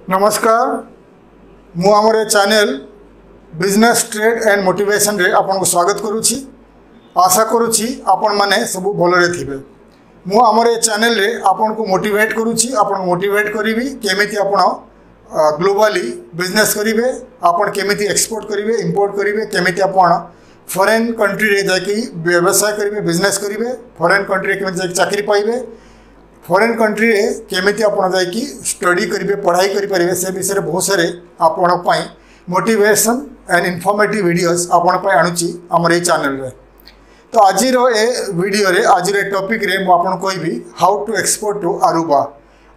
नमस्कार मु आमर channel business trade and motivation रे आपन को स्वागत करुछि। आशा करुछि आपण माने सब भलरे थिबे। मु आमर चैनल रे आपन को मोटिवेट करुछि, आपन मोटिवेट करिवि केमिति आपण ग्लोबली बिजनेस करिवे, आपण केमिति एक्सपोर्ट करिवे, इंपोर्ट करिवे, केमिति आपण फॉरेन कंट्री रे जाकी व्यवसाय करिवे, बिजनेस करिवे, फॉरेन कंट्री रे केमिति चाकरी पाइबे, फॉरेन कंट्री रे केमिति आपण जाकी स्टडी करिवे, पढ़ाई करि परिवे, से विषय बहुत सारे आपण पई मोटिवेशन एंड इन्फॉर्मेटिव वीडियोस आपण पई आणुची हमर ए चैनल रे। तो आज रो ए वीडियो रे आज रे टॉपिक रे मु आपण कहबी how to export to Aruba.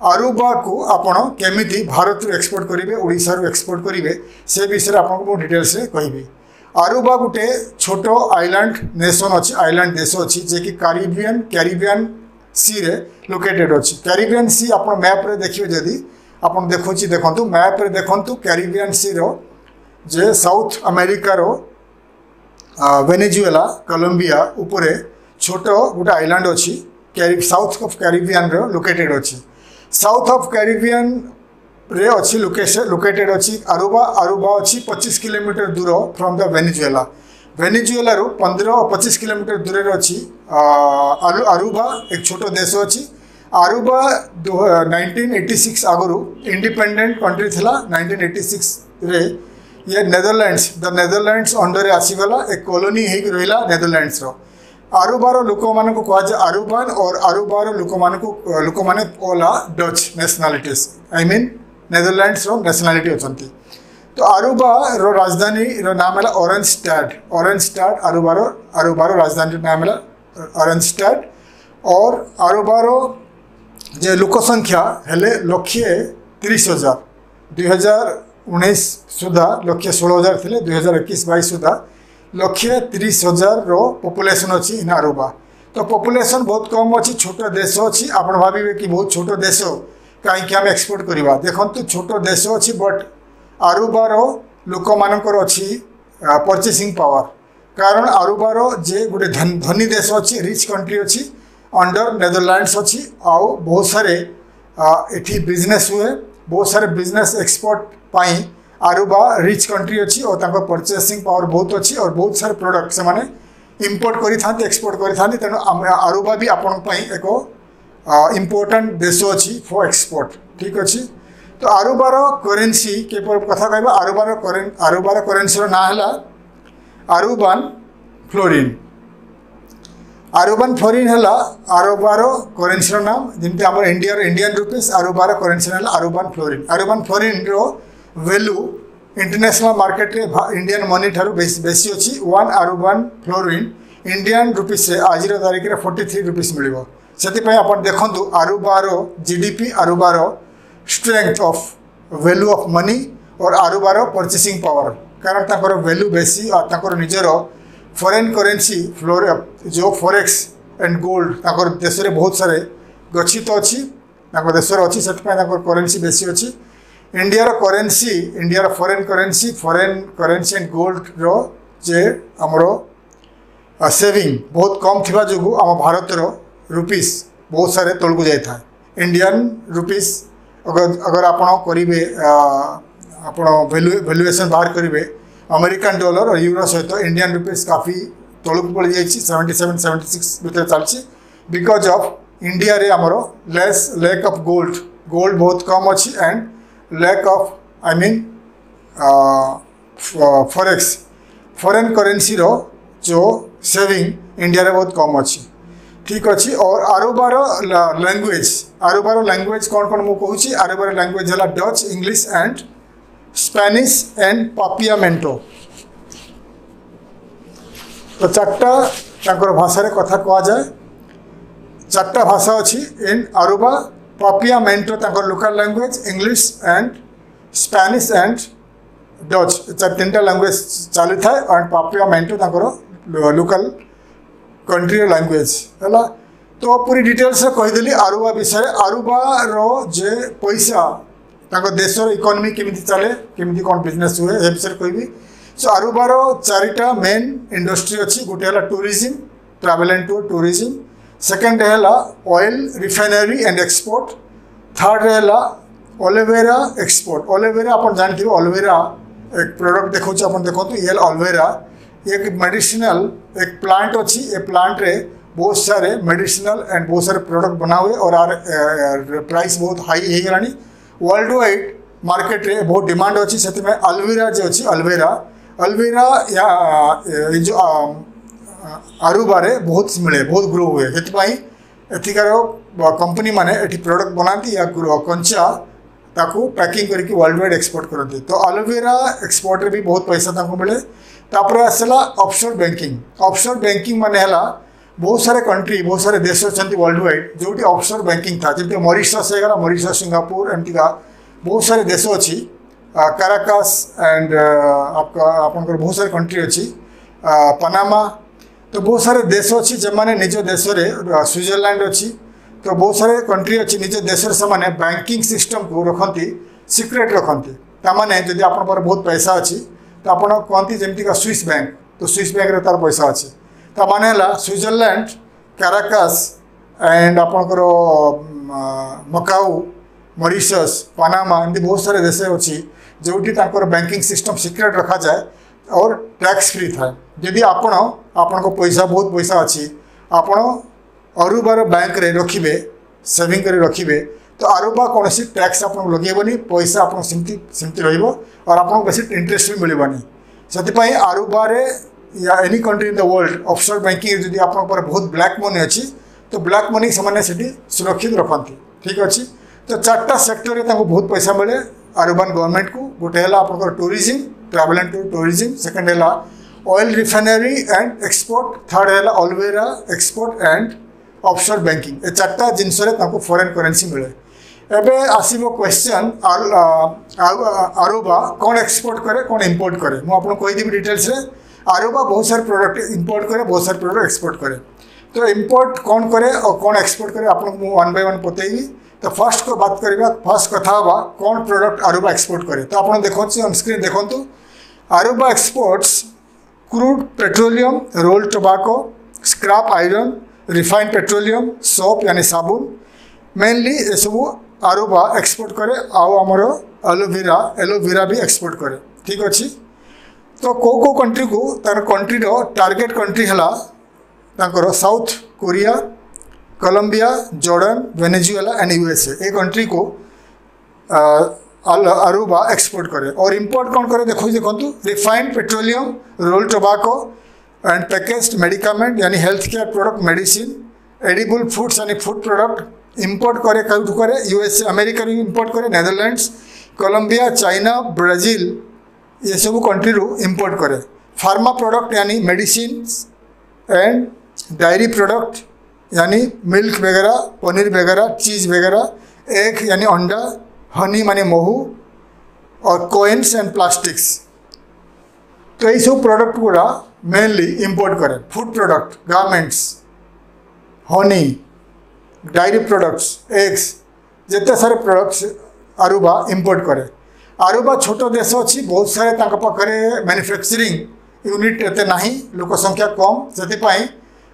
Aruba को आपण केमिति भारत रे एक्सपोर्ट करिवे, ओडिसा रो एक्सपोर्ट करिवे, से विषय आपण को डिटेल्स रे कहबी। अरुबा गुटे छोटो आइलैंड नेशन अछि, आइलैंड देश अछि जे कि कैरिबियन सी रे लोकेटेड अछि। कैरिबियन सी आपण मैप रे देखियो, जदी आपण देखुची देखंतु मैप रे देखंतु कैरिबियन सी रो जे साउथ अमेरिका रो वेनेजुएला, कोलंबिया ऊपरे छोटो गोटे आइलैंड अछि, साउथ ऑफ कैरिबियन रो लोकेटेड अछि। साउथ ऑफ कैरिबियन रे अछि लोकेटेड अछि अरुबा। अरुबा अछि 25 किलोमीटर दूर फ्रॉम द वेनेजुएला। वेनेजुएला रो 15-25 किलोमीटर दूर रे अछि अरुबा, एक छोटो देश अछि। अरुबा 1986 आगु इंडिपेंडेंट कंट्री थिला। 1986 रे ये नेदरलैंड्स अंडर रे आसीगला, एक कॉलोनी हेक रहिला नेदरलैंड्स रो। अरुबार लोक मान को कहा जाए अरुबान, और अरुबार लोक माने ओला Dutch nationalities, I mean Netherlands रो नेशनलिटी अछंती। तो अरुबा रो राजधानी रो नाम है ऑरेंजस्टाड। अरुबार राजधानी नाम है ऑरेंजस्टाड। और अरुबार जे लोक संख्या हेले 1,30,000। 2019 सुधा 1,16,000 थिले, 2021-22 सुधा 1,30,000 रो पॉपुलेशन अछि इन अरुबा। तो पॉपुलेशन बहुत कम अछि, छोटो देश अछि। आपण भाबिबे कि बहुत छोटो देश काई कि हम एक्सपोर्ट करिवा। देखंतु छोटो देश अछि, बट अरुबार लोक मानकर अछि परचेसिंग पावर। कारण अरुबार जे गोटे धनी देश अछि, रिच कंट्री अछि, अंडर नेदरलैंड्स अछि। आउ बहुत सारे एठी बिजनेस हुए, बहुत सारे बिजनेस एक्सपोर्ट पाई अरुबा रिच कंट्री अछि, और तांको परचेसिंग पावर बहुत अछि, और बहुत सारे प्रोडक्ट से माने इंपोर्ट करि थांती, एक्सपोर्ट करि थांती। तेनु अरुबा भी आपण पई एको इम्पोर्टेंट देश अछि फॉर एक्सपोर्ट। ठीक अछि। तो अरुबार करेंसी के कथा कहबा, अरुबार करेंसी रो ना हला अरुबान फ्लोरिन। अरुबान फ्लोरिन हला अरुबार करेंसी रो नाम, जेमते हमर इंडियन रुपीस। अरुबार करेंसी हला अरुबान फ्लोरिन। अरुबान फ्लोरिन रो वैल्यू इंटरनेशनल मार्केट रे इंडियन मनी थारु बेसी अछि। 1 अरुबान फ्लोरिन इंडियन रुपीस से आज तारीख रे 43 रुपीस मिलिबो। सेति पय आपण देखंतु अरुबार जीडीपी, अरुबार strength of value of money, और अरुबार परचेसिंग पावर। कारण ताकर वैल्यू बेसी, और ताकर निजर फॉरेन करेंसी जो फॉरेक्स एंड गोल्ड ताकर देश रे बहुत सारे गच्छित अछि, ताकर देश रे अछि, सेति पय ताकर करेंसी बेसी अछि। India foreign currency and gold रो जे हमरो सेविंग बहुत कम थिबा जोगु हम भारत रो रुपीस बहुत सारे तलकु जाय था। इंडियन रुपीस अगर आपण करिवे, आपण वैल्यूएशन बाहर करिवे अमेरिकन डॉलर और यूरो सहित इंडियन रुपीस काफी तलकु पड़ जाय छी, 77-76 भीतर चलछि। बिकॉज ऑफ इंडिया रे हमरो लैक ऑफ गोल्ड बहुत कम अछि, and lack of I mean forex foreign currency रो जो सेविंग इंडिया रे बहुत कम अछि। ठीक अच्छी। और अरुबार लैंग्वेज कौन मु कहूँ। अरुबार लैंग्वेज है Dutch, English and Spanish and Papiamento. तो चार्टा भाषा रे कथा कह जाए, 4टा भाषा अच्छी इन अरुबा। पापियामेंटो तांकर local language, English and Spanish and Dutch, 3टा लैंग्वेज चली था। और पापियामेंटो तांकर लोकल कंट्री लैंग्वेज है। तो पूरी डिटेल्स कहीदेली अरुबा विषय। अरुबा रो जे पैसा ताको देश रो इकोनॉमी केमिति चले, केमिति कोन बिजनेस हुए, ए विषय कहबी। सो अरुबा रो 4टा मेन इंडस्ट्री अछि। गोटे हला tourism, travel and tourism. Second हला oil refinery and export. Third हला ओलेवेरा एक्सपोर्ट ओलेवेरा आप जानते ओलेवेरा एक प्रोडक्ट देखो आप देखो ये ओलेवेरा एक मेडिसिनल एक प्लांट अच्छी ये प्लांट रे बहुत सारे मेडिसिनल एंड बहुत सारे प्रोडक्ट बना हुए और आर प्राइस बहुत हाई हो गलानी वर्ल्ड वाइड मार्केट रे बहुत डिमांड अच्छी से अल्वेरा जो अच्छी अल्वेरा या जो आरुबारे बहुत मिले बहुत ग्रो हुए से एथिकार कंपनी माने एठी प्रोडक्ट बनाती या कंचा ताकू पैकिंग करके वर्ल्ड वाइड एक्सपोर्ट करते तो अलोवेरा एक्सपोर्ट रे भी बहुत पैसा ताकू मिले तापर आसला ऑफशोर बैंकिंग माने हला बहुत सारे कंट्री बहुत सारे देश अच्छा वर्ल्ड वाइड जो ऑफशोर बैंकिंग था जमी मॉरिशस होगा मॉरिशस सिंगापुर एमतीका बहुत सारे देश अच्छी काराकास एंड आपका आपनकर बहुत सारे कंट्री अच्छी पनामा तो बहुत सारे देश अच्छी जो मैंने निज देश में स्विट्जरलैंड अच्छी तो बहुत सारे कंट्री अच्छी निज देश से बैंकिंग सिस्टम को रखती सिक्रेट रखती ताने जदि आप बहुत पैसा अच्छी तो आप कहती जमीक स्विस बैंक तो स्विस बैंक रे तार पैसा अच्छी ताने स्विट्जरलैंड काराकास एंड आपणकर मकाऊ मॉरिशस पनामा एमती बहुत सारे देश अच्छी जोटी बैंकिंग सिस्टम सिक्रेट रखा जाए और टैक्स फ्री था जदि आपण को पैसा बहुत पैसा अच्छी आपण अरुबार बैंक रे रखिबे सेविंग कर रखिबे तो अरुबा कौन टैक्स आप लगेबनी पैसा आप सेमती रहिबो और आपको बेसी इंटरेस्ट भी मिलवानी से अरुबारे या any country in the world offshore banking जदि आप बहुत ब्लैक मनी अच्छी तो ब्लैक मनी से सुरक्षित रखती ठीक अच्छे तो 4टा सेक्टर रे बहुत पैसा मिले अर्बन गवर्नमेंट को गोटे है tourism travel and tourism second है oil refinery and export third है aloe vera export and offshore banking ये 4टा जिनस फॉरेन करेन्सी मिले एबे आसीबो क्वेश्चन आरुबा कौन एक्सपोर्ट करे कौन इंपोर्ट करे मु आपको कहीदेवी डिटेल्स रे आरुबा बहुत सारे प्रोडक्ट इंपोर्ट करे बहुत सारे प्रोडक्ट एक्सपोर्ट करे तो इंपोर्ट कौन करे और कौन एक्सपोर्ट करे आपको वन बाय वन बतेबी तो फर्स्ट को बात करवा फर्स्ट कथा हवा कौन प्रोडक्ट आरुबा एक्सपोर्ट करे तो आप देखो ऑन स्क्रीन देखो Aruba exports crude petroleum rolled tobacco scrap iron refined petroleum soap यानी साबुन मेनली ये सब आरुबा एक्सपोर्ट करे आमर एलोवेरा भी एक्सपोर्ट करे ठीक अच्छे तो को कंट्री को तार कंट्री टार्गेट कंट्री है South Korea Colombia Jordan Venezuela and USA ये कंट्री को आरुबा एक्सपोर्ट करे और इंपोर्ट कौन करे देखो refined petroleum roll tobacco and packaged medicament यानी health care product medicine edible foods यानी फूड प्रोडक्ट इंपोर्ट करे कौटू करे यूएसए अमेरिका इंपोर्ट करे नेदरलैंड्स कोलंबिया चाइना ब्राजिल ये सब कंट्री रू इंपोर्ट करे फार्मा प्रोडक्ट यानी मेडिसिन एंड डायरी प्रोडक्ट यानी मिल्क वगैरह पनीर वगैरह चीज़ वगैरह एग यानी अंडा हनी माने महू और कोइन्स एंड प्लास्टिक्स तो ये सब प्रोडक्ट गुड़ा मेनली इंपोर्ट करे food product garments Honey diary products eggs जिते सारे प्रोडक्ट्स आरुबा इंपोर्ट करे आरुबा छोट देश अच्छी बहुत सारे पाखे मैन्युफैक्चरिंग यूनिट एते नहीं लोक संख्या कम से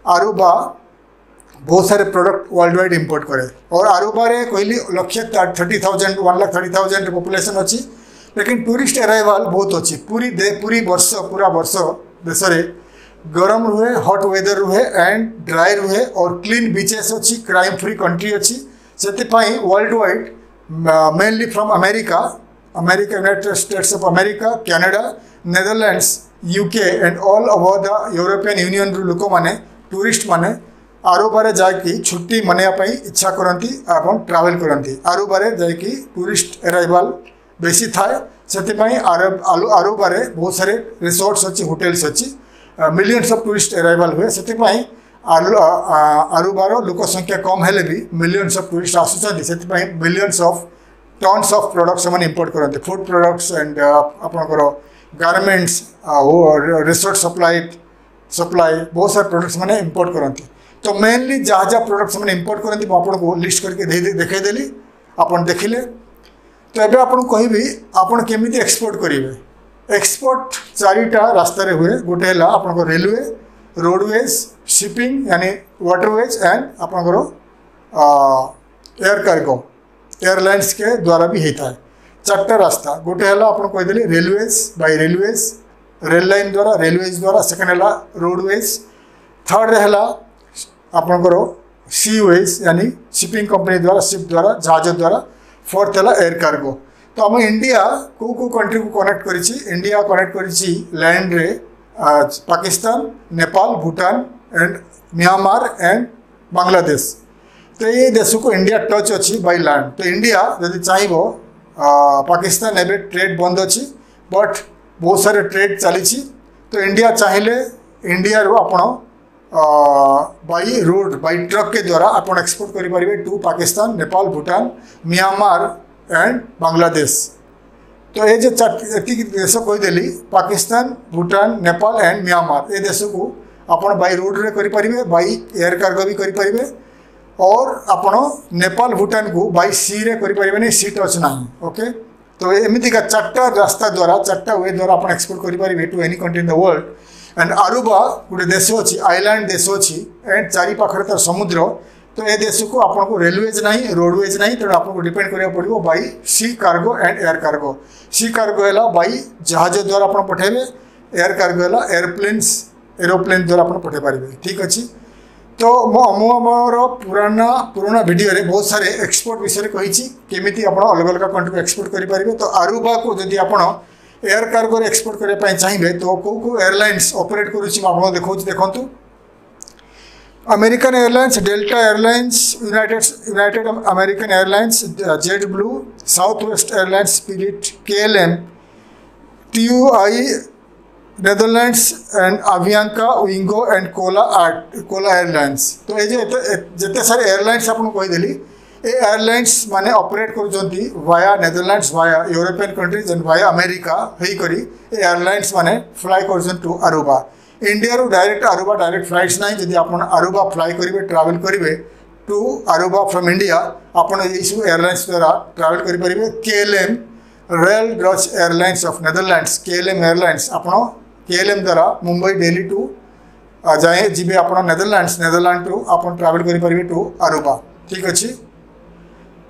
आरुबा बहुत सारे प्रोडक्ट वर्ल्ड वाइड इंपोर्ट करे और आरुबा रे कहली 1,30,000 1,30,000 पॉपुलेशन अच्छी लेकिन टूरिस्ट अराइवल बहुत अच्छी पूरा वर्ष देश में गरम रुहे हॉट वेदर रुहे एंड ड्राई रुहे और क्लीन बीचेस अच्छी क्राइम फ्री कंट्री अच्छी से world wide mainly from America United states of America Canada Netherlands UK and all over the European union लोक मैंने टूरिस्ट माने आरुबारे जाकि छुट्टी मनाइवाई इच्छा करती और ट्रावेल करती आरुबारे जाकि टूरिस्ट अराइवल बेसी थाए से आरुबारे बहुत सारे रिसोर्ट्स अच्छी होटेल्स अच्छी मिलियंस ऑफ टूरिस्ट अराइवल हुए से आरुबार लोक संख्या कम हेले भी मिलियंस ऑफ टूरिस्ट आसुच्च से millions of tons of products से इंपोर्ट करते फूड प्रोडक्ट्स एंड आपणकर गारमेंट्स रिसोर्ट सप्लाई बहुत सारे प्रोडक्ट्स मैंने इंपोर्ट करते तो मेनली जहाँ जहाँ प्रोडक्ट्स मैंने इंपोर्ट करती आपको लिस्ट करके देखईदेली आप देखिले तो ये आपको कहबी आपड़ केमी एक्सपोर्ट करेंगे एक्सपोर्ट 4टा रास्तार हुए गोटे है आप रेलवे रोडवेज शिपिंग यानी वाटरवेज एंड आपणकर एयर कार्गो एयरलाइंस के द्वारा भी होता है। चार्टा रास्ता गोटे है आपन कहीदेली railways by railways rail line द्वारा रेलवेज द्वारा, सेकेंड है रोडवेज, थर्ड है आपंकर सीवेज यानी शिपिंग कंपनी द्वारा शिप द्वारा जहाज द्वारा, फोर्थ है एयर कार्गो। तो आम इंडिया को कंट्री को कनेक्ट करिछि, इंडिया कनेक्ट करिछि लैंड रे Pakistan, Nepal, Bhutan and Myanmar and Bangladesh. तो ये देश को इंडिया टच अच्छी बाय लैंड। तो इंडिया जदि चाहिए पाकिस्तान एवं ट्रेड बंद अच्छी बट बहुत सारे ट्रेड चली। तो इंडिया चाहिए इंडिया रो आपण बाई रोड बाई ट्रक के द्वारा आपण एक्सपोर्ट करें to Pakistan, Nepal, Bhutan, Myanmar and Bangladesh. तो ये जो देश कहीदेली पाकिस्तान, भूटान, नेपाल एंड म्यांमार, ये देश को आपण बाई रोड रे करें, बाई एयर कार्गो भी करें और आपण नेपाल, भूटान को बाई सी रे करें, सी टच ना। ओके, तो एमती का चार्टा रास्ता द्वारा चार्टा वे द्वारा आप एक्सपोर्ट करें to any country in the world. And Aruba गोटे देश अच्छी, आइलैंड देश अच्छी एंड चारि पाखरे तार समुद्र। तो ये देश को आपको रेलवेज ना, रोडवेज ना, तेणु आपको डिपेंड करा पड़ो by sea cargo and air cargo. Sea cargo है बाई जहाज द्वारा आप पठेबे, एयर कार्गो है एयरप्लेन्स एरोप्लेन द्वारा आप पठे पारे। ठीक अच्छे। तो मोर पुराना वीडियो रे बहुत सारे एक्सपोर्ट विषय कही केमी आप अलग अलग कंट्री को एक्सपोर्ट करेंगे। तो आरुबा को जदि आप एयर कार्गो रे एक्सपोर्ट करने चाहिए तो को एयरलाइंस ऑपरेट करूँ देखो American Airlines, Delta Airlines, United American Airlines, JetBlue, Southwest Airlines, Spirit, KLM, TUI Netherlands and Avianca, Wingo and Copa Airlines. तो ये जिते सारे एयरलाइंस आपको कहीदेली ये एयरलाइंस माने ऑपरेट कर via Netherlands, via European countries and via America होकर airlines माने फ्लाई कर टू आरुबा। इंडिया रू डायरेक्ट आरुबा डायरेक्ट फ्लाइट्स ना, जब आप आरुबा फ्लाई करेंगे ट्रावेल करेंगे टू आरुबा फ्रॉम इंडिया आपड़ ये सब एयरलाइंस द्वारा ट्रावेल करेंगे। KLM Royal Dutch Airlines of Netherlands, KLM airlines आपड़ KLM द्वारा मुंबई दिल्ली टू जाए जी आप नेदरलैंड टू आप ट्रावेल करेंगे टू आरुबा। ठीक अच्छे।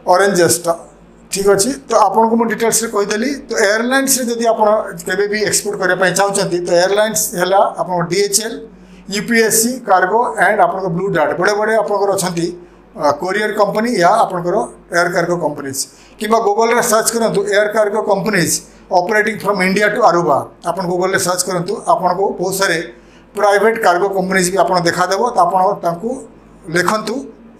ऑरेंज जेस्टा। ठीक अच्छे। तो आपको मुझे डिटेल्स कहीदेली। तो एयरलाइंस जब आप भी एक्सपोर्ट करने चाहते तो एयरलाइंस है आप DHL, UPSC कार्गो एंड आप ब्लू डार्ट बड़े बड़े आपंकर अच्छा कोरियर कंपनी या आपंकर एयर कार्गो कंपनीज कि गूगल रे सर्च करूँ air cargo companies operating from India to Aruba. आप गूगल रे सर्च करूँ आपको बहुत सारे प्राइवेट कार्गो कंपनीज भी आप देखादेव। तो आपको लिखु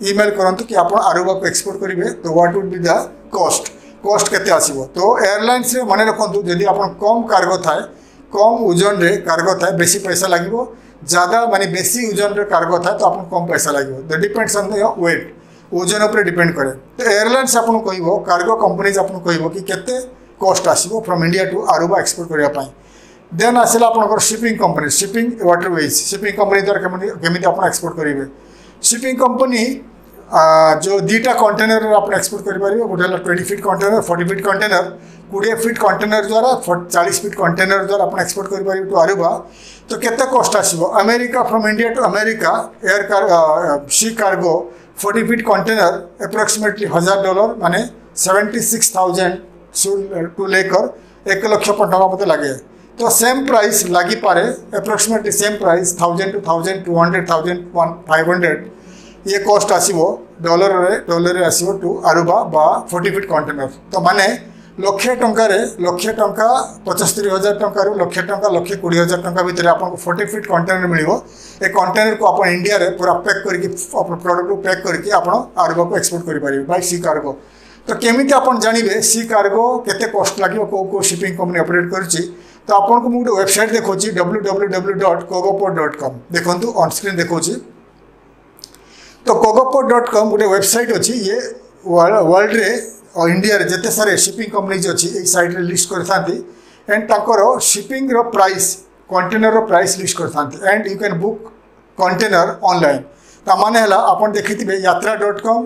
ईमेल करूँ कि आप आरुबा को एक्सपोर्ट करेंगे तो what would be the cost केते आसीबो। तो एयरलाइंस रे मन रखु जदि आप कम कार्गो थाए, कम ओजन रे कार्गो थाए बेसी पैसा लगे, ज़्यादा माने बेसी ओजन रे कार्गो थाए तो आपको कम पैसा लगे। The depends on the weight, ओजन उपर डिपेंड करे। तो एयरलाइंस आपको कह कार्गो कंपनीज आपको कह कि केते कॉस्ट आसीबो from India to Aruba export करने। देन आसला आपंकर shipping company, shipping waterways, shipping company द्वारा केमी आप एक्सपोर्ट करेंगे। शिपिंग कंपनी जो दुटा कंटेनर आप एक्सपोर्ट करेंगे, गोटे 20 feet container, 40 feet container, 20 feet container द्वारा 40 फीट कंटेनर द्वारा आप एक्सपोर्ट करेंगे टू आरुबा। तो केते कॉस्ट आसीबो America from India to America air sea cargo 40 feet container approximately $1000 माने 76,000 टू लेकर 1 लाख टका मत लगे। तो सेम प्राइस लगी पारे अप्रोक्सीमेटली सेम प्राइस 1000 to 1200, 1500 ये कॉस्ट आसीबो डॉलर आसीबो टू आरुबा बा 40 फीट कंटेनर। तो माने लक्षे टंका 75,000 टंका लक्षे टंका 1,20,000 टंका भितर आपको 40 फीट कंटेनर मिलिबो। ए कंटेनर को आप इंडिया रे पूरा पैक करके प्रोडक्ट को पैक करके आप आरुबा को एक्सपोर्ट कर पारे बाय सी कार्गो। तो केमिति आप जानवे सी कार्गो केते कॉस्ट लगे को शिपिंग कंपनी ऑपरेट करुच्ची। तो आपको मुझे वेबसाइट देखो www.kogoport.com देखो ऑन स्क्रीन देखो। तो kogoport.com गोटे वेबसाइट अच्छी ये वर्ल्ड रे और इंडिया रे जिते सारे शिपिंग कंपनीज अच्छी ये साइट रे लिस्ट करथांती एंड ताकर शिपिंग रो प्राइस कंटेनर रो प्राइस लिस्ट करथांती and you can book container online. तो माने हला आपन देखिथिबे yatra.com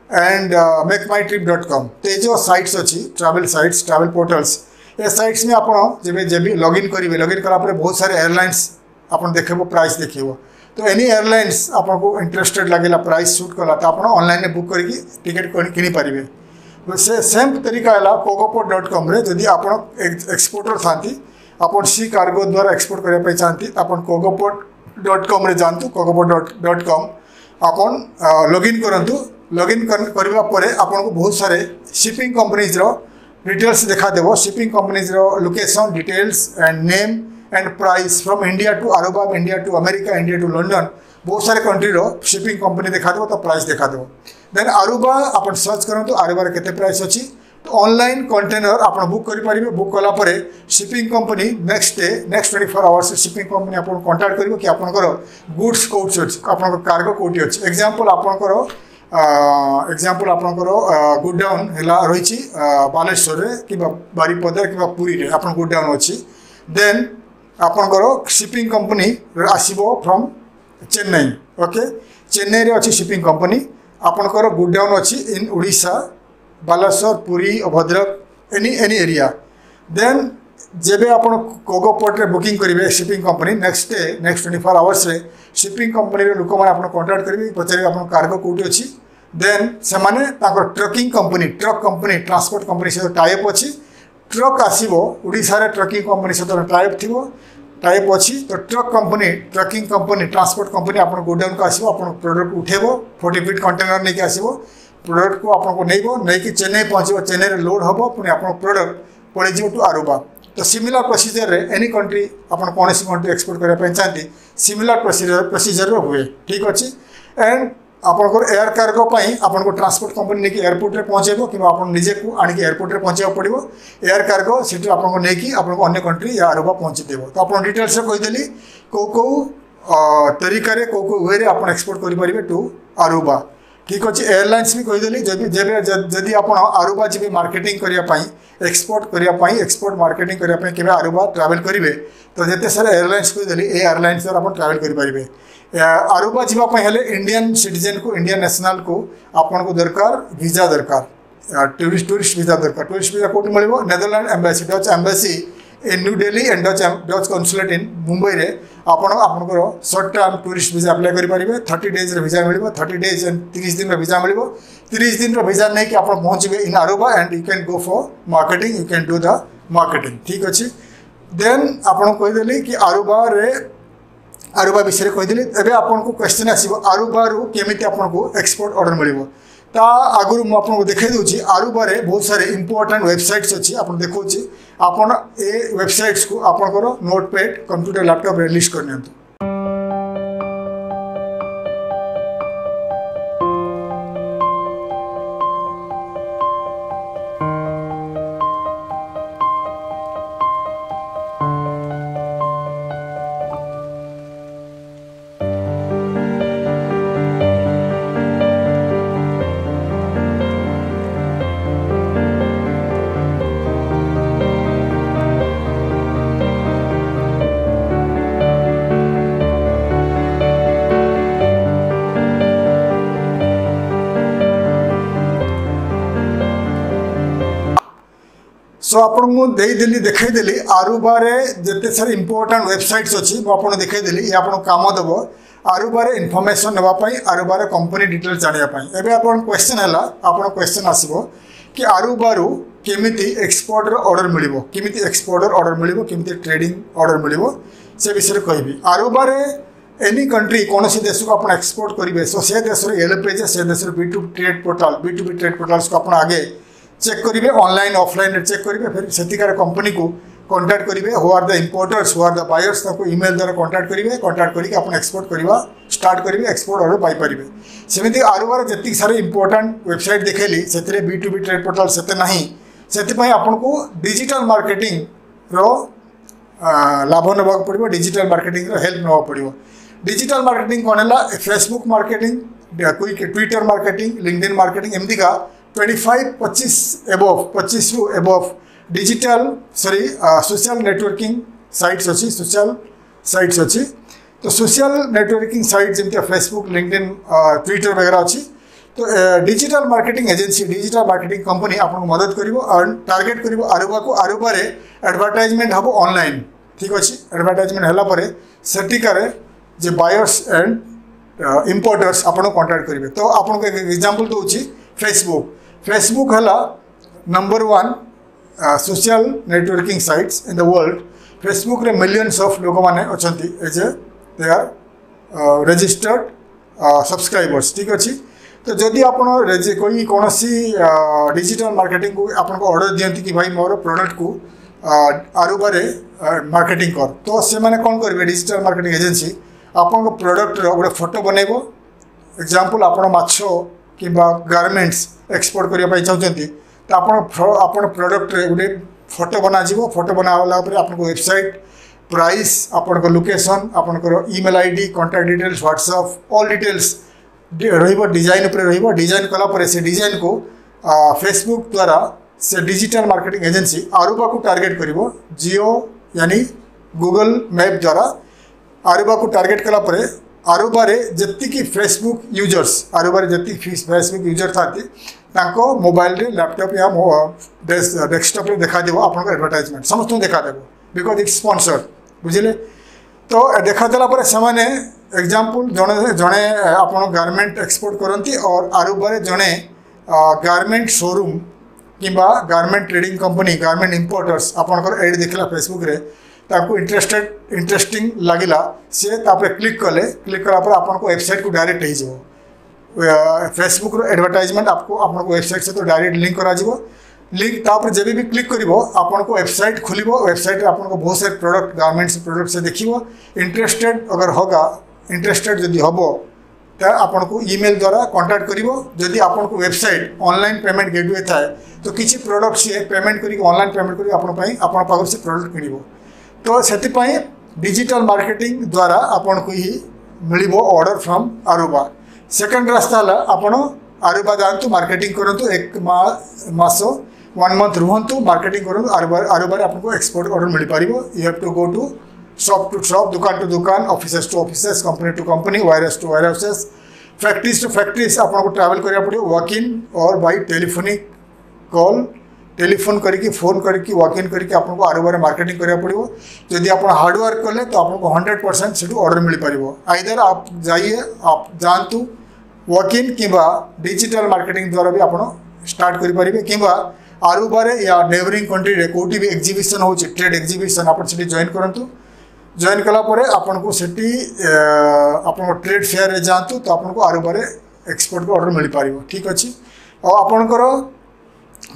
एंड makeMyTrip.com। तो ये जो साइट्स अच्छी ट्रैवल साइट्स, ट्रैवल पोर्टल्स, ये साइट्स में आप जब लॉगिन करेंगे, लॉगिन कलापर बहुत सारे एयरलाइंस आप देखेबो, प्राइस देखेबो। तो एनी एयरलाइंस आपको इंटरेस्टेड लगे प्राइस सूट कला तो आप ऑनलाइन बुक करके टिकेट किनी पारे। से सेम तरीका है कोकोपोर्ट.com रे जदि आप एक्सपोर्टर था आप सी कार्गो द्वारा एक्सपोर्ट करने चाहती आप कोकोपोर्ट.com रे जानतु कोकोपोर्ट.com आप लॉगिन करंतु लॉगिन करबा परे आपन को बहुत सारे शिपिंग कंपनीज रो डिटेल्स देखा देबो शिपिंग कंपनीज रो location details and name and price from India to Aruba India to America India to London बहुत सारे कंट्री रो शिपिंग कंपनी देखा देबो तो प्राइस देखा देबो देन अरुबा अपन सर्च करंतु अरुबा रे केते प्राइस अछि तो ऑनलाइन कंटेनर आपण बुक करि परिबे बुक कला परे shipping company next day next 24 hours shipping company आपण कांटेक्ट करिवो कि आपनकर गुड्स कोड्स अछि आपनकर कार्गो कोटी अछि एग्जांपल आपनकर गुडडाउन हैला रहिछि बालेश्वर रे कि बारीपदा कि पुरी रे आपन गुडडाउन अछि देन आपनकर शिपिंग कंपनी आसीबो फ्रॉम चेन्नई ओके चेन्नई रे अछि शिपिंग कंपनी आपनकर गुडडाउन अछि in Odisha Baleshwar Puri Bhadrak any area then जेबे आपण कोकोपोर्ट रे बुकिंग करिवे shipping company next day next 24 hours रे शिपिंग कंपनी रे लोक माने आपण कांटेक्ट करिवे पचारे आपण कार्गो कोठी अछि देन से माने ताकर trucking company truck company transport company से टाइप अछि ट्रक आसीबो ओडिसा रे ट्रकिंग कंपनी से टाइप थिबो टाइप अछि तो truck company trucking company transport company आपण गोडाउन को आसीबो आपण प्रोडक्ट उठेबो 40 फीट कंटेनर नै के आसीबो प्रोडक्ट को आपन को नेबो नै कि चेन्नई पहुंचबो चेन्नई रे लोड हबो पुनी आपन प्रोडक्ट पळे जिवो टू अरुबा तो सिमिलर प्रोसीजर रे एनी कंट्री आपन कोनसी कंट्री एक्सपोर्ट करे पय चाहती सिमिलर प्रोसीजर रे हुए ठीक अछि एंड आपन को एयर कार्गो पई आपन को ट्रांसपोर्ट कंपनी ने कि एयरपोर्ट रे पहुंचेबो कि आपन निजे को आनी के एयरपोर्ट रे पहुंचेबो पड़िबो एयर कार्गो सिटी आपन को नै कि आपन को अन्य कंट्री या अरुबा पहुंची देबो तो आपन डिटेल्स रे कहि देली को तरीका रे को वे रे आपन एक्सपोर्ट करि परिबे टू अरुबा ठीक अच्छे एयरलाइंस भी कहीदेली जदि आप अरुबा जी मार्केटिंग करने एक्सपोर्ट मार्केटिंग करने अरुबा ट्रावेल करेंगे तो जिते सारा एयरलाइंस कहीदेली ए एयरलाइंस द्वारा आप ट्रावेल करेंगे अरुबा जावाई इंडियन सिटीजन को इंडियन नेशनल को आपन को दरकार वीजा दरकार टूरिस्ट वीजा दरकार टूरिस्ट वीजा कौट मिल Netherland embassy Dutch embassy in New Delhi and Dutch consulate in Mumbai रे आपनकर short term tourist visa apply करेंगे 30 डेज वीजा मिल 30 डेज एंड 30 दिन वीजा मिल 30 दिन वीजा नहीं कि आप पहुँचे in Aruba and you can go for marketing you can do the marketing ठीक अच्छे देन आपन कहीदेली कि अरुबा विषय कहीदेली एवं आपको क्वेश्चन आसो अरुबा रू केमी आपको एक्सपोर्ट ऑर्डर मिल ता आगु मुझे देखा दूसरी अरुबा रे बहुत सारे इंपोर्टेंट वेबसाइट्स अच्छी आप देखा आपन ए वेबसाइट्स को आपनकर नोटपैड कंप्यूटर लैपटॉप रे लिस्ट करने सो आपको देदेली देखईदेली अरुबा रे जिते सारे इंपोर्टेंट वेबसाइट्स अच्छी मुझे देखईदेली ये आपको काम देव अरुबा रे इनफॉरमेशन नापी अरुबा रे कंपनी डिटेल्स जानापी एवं आप क्वेश्चन है आप क्वेश्चन आसो कि अरुबा रू केमिति एक्सपोर्टर ऑर्डर मिल केमिति एक्सपोर्टर ऑर्डर मिल केमिति ट्रेडिंग ऑर्डर मिल से विषय कहबी अरुबा रे एनी कंट्री कौन सी देश को आप एक्सपोर्ट करेंगे सो से देश एलपीजी से देश B2B ट्रेड पोर्टाल्स को आप आगे चेक करेंगे ऑनलाइन ऑफलाइन चेक करेंगे फिर सेतिकार कंपनी को कांटेक्ट करेंगे who are the importers who are the buyers email द्वारा कांटेक्ट करेंगे कांटेक्ट करके आप एक्सपोर्ट करवा स्टार्ट करेंगे एक्सपोर्ट ऑर्डर पाइपर सेमती अरुबार जी सारे इंपोर्टेंट वेबसाइट देखली से B2B ट्रेड पोर्टाल से ना से आपको डिजिटल मार्केटिंग रो लाभ ना पड़ो डिजिटल मार्केटिंग रो हेल्प ना पड़ो डिजिटल मार्केटिंग कौन है Facebook marketing Twitter marketing LinkedIn marketing एमती का 25 रु above digital social networking sites अच्छी तो सोशल नेटवर्किंग साइट जमी फेसबुक लिंक्डइन ट्विटर वगैरह अच्छी तो digital marketing agency digital marketing company आपको मदद कर टार्गेट कर अरुबा को अरुबा रे एडवर्टाइजमेंट हम ऑनलाइन ठीक अच्छे एडवर्टाइजमेंट है सेटिकार जे बायर्स एंड इंपोर्टर्स आपको कांटेक्ट करेंगे तो आपको एक एग्जांपल दूसरी फेसबुक है number 1 social networking sites in the world. Facebook रे मिलियंस ऑफ लोक मैंने अच्छा as a they are registered subscribers. ठीक अच्छे तो जदि आप कोई कौन डिजिटल मार्केटिंग को आपको ऑर्डर दियंती कि भाई मोर प्रोडक्ट को आरुबारे मार्केटिंग कर तो से मैंने कौन करेंगे डिजिटल मार्केटिंग एजेंसी आपन प्रोडक्ट गोटे फोटो बनइब एग्जांपल आप माछ कि गारमेंट्स एक्सपोर्ट करने चाहते तो आपन प्रोडक्ट गोटे फोटो बनाଯିव फोटो बनाला आपको वेबसाइट प्राइस आपन लोकेशन आपन email ID contact details WhatsApp all details design उपर डिजाइन कलापर से डिजाइन को फेसबुक द्वारा से डिजिटल मार्केटिंग एजेंसी आरुबा को टार्गेट करिवो जियो यानी गूगल मैप द्वारा आरुबा को टार्गेट कलापर आरुबा रे जत्ती की फेसबुक यूजर्स आरुबा रे जत्ती फेसबुक यूजर था मोबाइल रे लैपटॉप या डेस्कटॉप रे देखा देव आपन एडवर्टाइजमेंट समस्त देखा देव बिकॉज इट्स स्पॉन्सर्ड बुझिले तो देखा देला पर से एग्जांपल जड़े जड़े आप गारमेंट एक्सपोर्ट करती और आरुबा जड़े गारमेंट शोरूम किंबा garment trading company garment importers आपंकर एड देखला फेसबुक रे ताको इंटरेस्टिंग लगिला सी क्लिक कलापर आपको वेबसाइट को डायरेक्ट हो फेसबुक रो एडवर्टाइजमेंट आपको वेबसाइट से तो डायरेक्ट लिंक करा लिंक तापर जब भी क्लिक करिवो आपको वेबसाइट खुलिबो वेबसाइट आपको बहुत सारे प्रोडक्ट गारमेंट्स प्रोडक्ट से देखिवो इंटरेस्टेड अगर होगा इंटरेस्टेड जदि होबो तो आपको ईमेल द्वारा कांटेक्ट करिवो जदि आपको वेबसाइट ऑनलाइन पेमेंट गेटवे थाए तो किसी प्रोडक्ट सी पेमेंट करी ऑनलाइन पेमेंट करी आपन पाखर से प्रोडक्ट किनिबो तो सेतिपई डिजिटल मार्केटिंग द्वारा आपको ही मिलिबो ऑर्डर फ्रॉम आरुबा। सेकंड रास्ता है आपन आरुबा जातु मार्केटिंग करंतु एक मास 1 मंथ रुहंतु मार्केटिंग करूँ आरुबा आपको एक्सपोर्ट ऑर्डर मिल पार you have to go to shop दुकान टू दुकान offices to offices company to company warehouse to warehouses factories to factories आपको ट्रैवल करा पड़ो वॉक इन और बाय टेलीफोनिक कॉल टेलीफोन करके फोन करके वॉक इन करके आपको आरुबा मार्केटिंग करा पड़ो जदि आप हार्डवर्क कले तो आपको 100% से ऑर्डर मिल पार आइदर आप जाइए आप जातु वॉक इन कि डिजिटल मार्केटिंग द्वारा भी आप स्टार्ट करें कि आरुबारे या नेबरिंग कंट्री रे कोटी भी एग्जीबिशन हो ट्रेड एग्जीबिशन आप जॉइन करूँ जॉइन कलापर आपन को सेठी आपन ट्रेड फेयर रे जातु तो आपन को आरुबारे एक्सपोर्ट को ऑर्डर मिल पार। ठीक अच्छे और आपनकर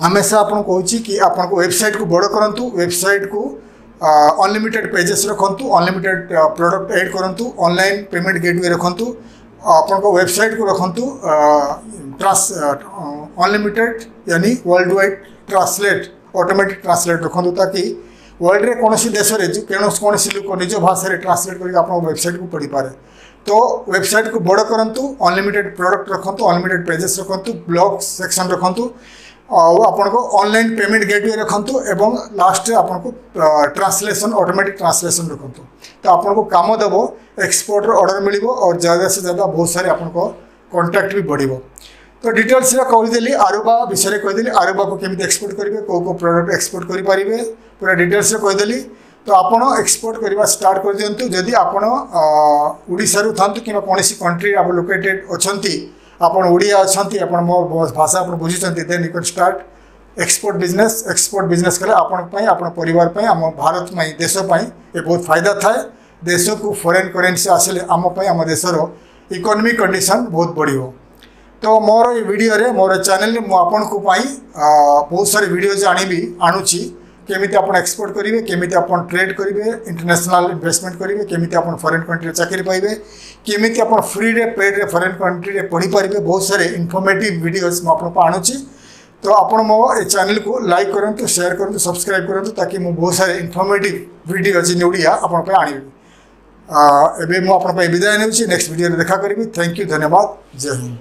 हमेशा आपन कहूँ कि आपन को वेबसाइट को बड़ करूँ वेबसाइट को अनलिमिटेड पेजेस रखु अनलिमिटेड प्रोडक्ट ऐड करूँ ऑनलाइन पेमेंट गेटवे रखु आपन को वेबसाइट को रखु अनलिमिटेड यानी world wide translate automatic translate रखु ताकि वर्ल्ड रे कौन देश में कौन लोक निज भाषा ट्रांसलेट करके आप वेबसाइट को पढ़ी पारे तो वेबसाइट को बड़ करूँ अनलिमिटेड प्रोडक्ट रखु अनलिमिटेड पेजेस रखु ब्लॉग सेक्शन रखु आपन को ऑनलाइन पेमेंट गेटवे रखु एवं लास्ट आपको ट्रांसलेशन ऑटोमेटिक ट्रांसलेशन रखु तो आपको काम देव एक्सपोर्टर ऑर्डर मिल और ज़्यादा से ज़्यादा बहुत सारे आपको कॉन्टैक्ट भी बढ़ तो डिटेल्स कहीदेली आरुबा विषय कहीदेली आरुबा को केमी एक्सपोर्ट करेंगे कौ प्रोडक्ट एक्सपोर्ट करेंगे पूरा डिटेल्स कहीदेली तो आपड़ एक्सपोर्ट करवा स्टार्ट कर दिंतु जदि आपड़ ओडिशारू था कि कौन कंट्री आप लोकेटेड अच्छा आप ओडिया अच्छा मो भाषा आप बुझी then you can start export business कले आपण परिवार आम भारत में देशपाई ये बहुत फायदा थाए देश को फॉरेन करेन्सी आसिले आम देशर इकोनॉमिक कंडीशन बहुत बढ़िया तो मोर ये वीडियो रे मोर चैनल में आपको बहुत सारे वीडियोज आणुची केमिति आप एक्सपोर्ट करेंगे केमिति आप ट्रेड करेंगे इंटरनेशनल इन्वेस्टमेंट करेंगे केमिति आप फॉरेन कंट्री चाकरी पाइबे केमिति आप फ्री रे पेड रे फॉरेन कंट्री रे पढ़ी पारे बहुत सारे इनफॉर्मेटिव वीडियोज मुझे आणुची तो आप मो चैनल को लाइक करूँ शेयर करूँ सब्सक्राइब करूँ ताकि मुझे बहुत सारे इनफॉर्मेटिव वीडियोज इन ओडिया आप आनी एवं मुझे विदाय नेक्स्ट वीडियो देखा करी। थैंक यू धन्यवाद जय हिंद।